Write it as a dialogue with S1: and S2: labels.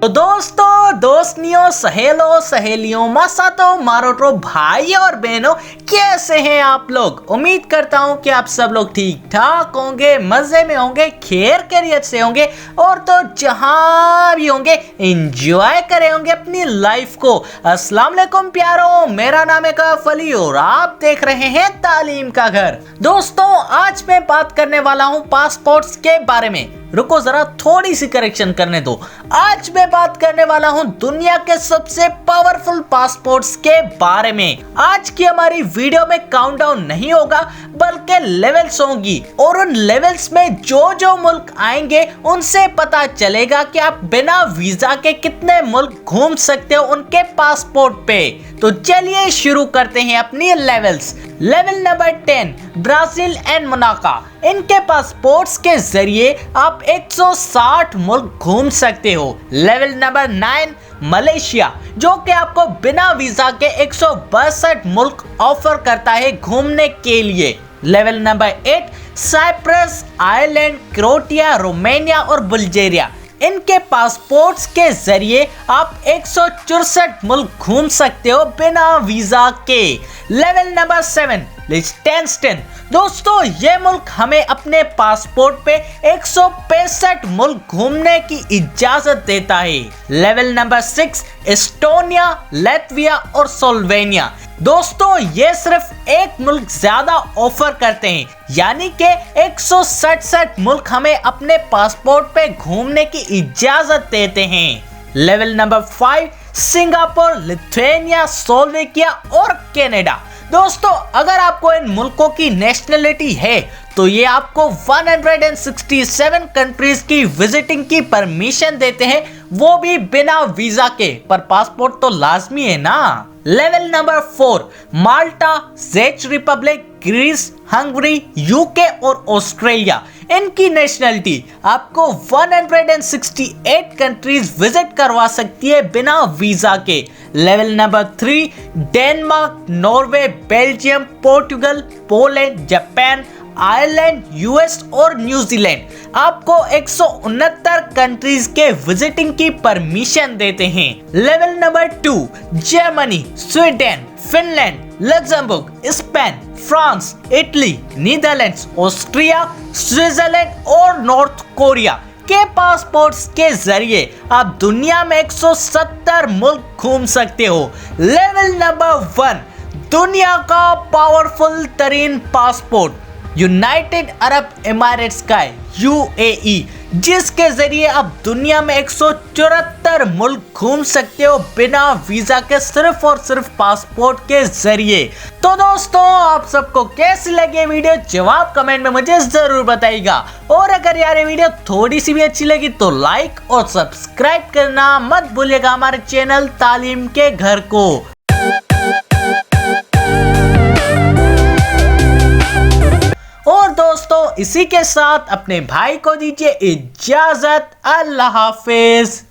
S1: तो दोस्तों, दोस्तनियों, सहेलों, सहेलियों, मासातो, मारोटो, भाई और बहनों, कैसे हैं आप लोग। उम्मीद करता हूं कि आप सब लोग ठीक ठाक होंगे, मजे में होंगे, खैर खैरियत से होंगे और तो जहां भी होंगे एंजॉय करे होंगे अपनी लाइफ को। अस्सलाम वालेकुम प्यारो, मेरा नाम है कैफ अली और आप देख रहे हैं तालीम का घर। दोस्तों, आज मैं बात करने वाला हूं पासपोर्ट्स के बारे में। रुको जरा, थोड़ी सी करेक्शन करने दो। आज मैं बात करने वाला हूं दुनिया के सबसे पावरफुल पासपोर्ट्स के बारे में। आज की हमारी वीडियो में काउंटडाउन नहीं होगा बल्कि लेवल्स होंगी और उन लेवल्स में जो जो मुल्क आएंगे उनसे पता चलेगा कि आप बिना वीजा के कितने मुल्क घूम सकते हो उनके पासपोर्ट पे। तो चलिए शुरू करते हैं अपनी levels. Level number 10, Brazil and Monaco. इनके पासपोर्ट्स के जरिए आप 160 मुल्क घूम सकते हो। लेवल नंबर 9, मलेशिया, जो कि आपको बिना वीजा के 162 मुल्क ऑफर करता है घूमने के लिए। Level number 8, Cyprus, Ireland, Croatia, Romania और बुल्गारिया। इनके पासपोर्ट्स के जरिए आप 164 मुल्क घूम सकते हो बिना वीजा के। Level number 7, लिechtenstein। दोस्तों, ये मुल्क हमें अपने पासपोर्ट पे 165 मुल्क घूमने की इजाजत देता है। लेवल नंबर 6, एस्टोनिया, लातविया और स्लोवेनिया। दोस्तों, ये सिर्फ एक मुल्क ज्यादा ऑफर करते हैं, यानी कि 167 मुल्क हमें अपने पासपोर्ट पे घूमने की इजाजत देते हैं। Level number 5, Singapore, Lithuania, Slovakia और कनाडा। दोस्तों, अगर आपको इन मुल्कों की नेशनलिटी है तो ये आपको 167 कंट्रीज की विजिटिंग की परमिशन देते हैं, वो भी बिना वीजा के। पर पासपोर्ट तो लाजमी है ना। लेवल नंबर 4, माल्टा, चेक रिपब्लिक, ग्रीस, हंगरी, यूके और ऑस्ट्रेलिया। इनकी नेशनलिटी आपको 168 कंट्रीज विजिट करवा सकती है बिना वीजा के। Level number 3, Denmark, Norway, Belgium, Portugal, Poland, Japan, Ireland, US और न्यूजीलैंड आपको 169 कंट्रीज के विजिटिंग की परमिशन देते हैं। Level number 2, Germany, Sweden, Finland, Luxembourg, Spain, France, Italy, Netherlands, Austria, Switzerland और नॉर्थ कोरिया के पासपोर्ट्स के जरिए आप दुनिया में 170 मुल्क घूम सकते हो। लेवल नंबर 1, दुनिया का पावरफुल तरीन पासपोर्ट, यूनाइटेड अरब एमिरेट्स का UAE, जिसके जरिए आप दुनिया में 174 मुल्क घूम सकते हो बिना वीजा के, सिर्फ और सिर्फ पासपोर्ट के जरिए। तो दोस्तों, आप सबको कैसी लगी वीडियो, जवाब कमेंट में मुझे जरूर बताइएगा। और अगर यार ये वीडियो थोड़ी सी भी अच्छी लगी तो लाइक और सब्सक्राइब करना मत भूलिएगा हमारे चैनल तालीम के घर को। और दोस्तों, इसी के साथ अपने भाई को दीजिए इजाजत। अल्लाह हाफिज।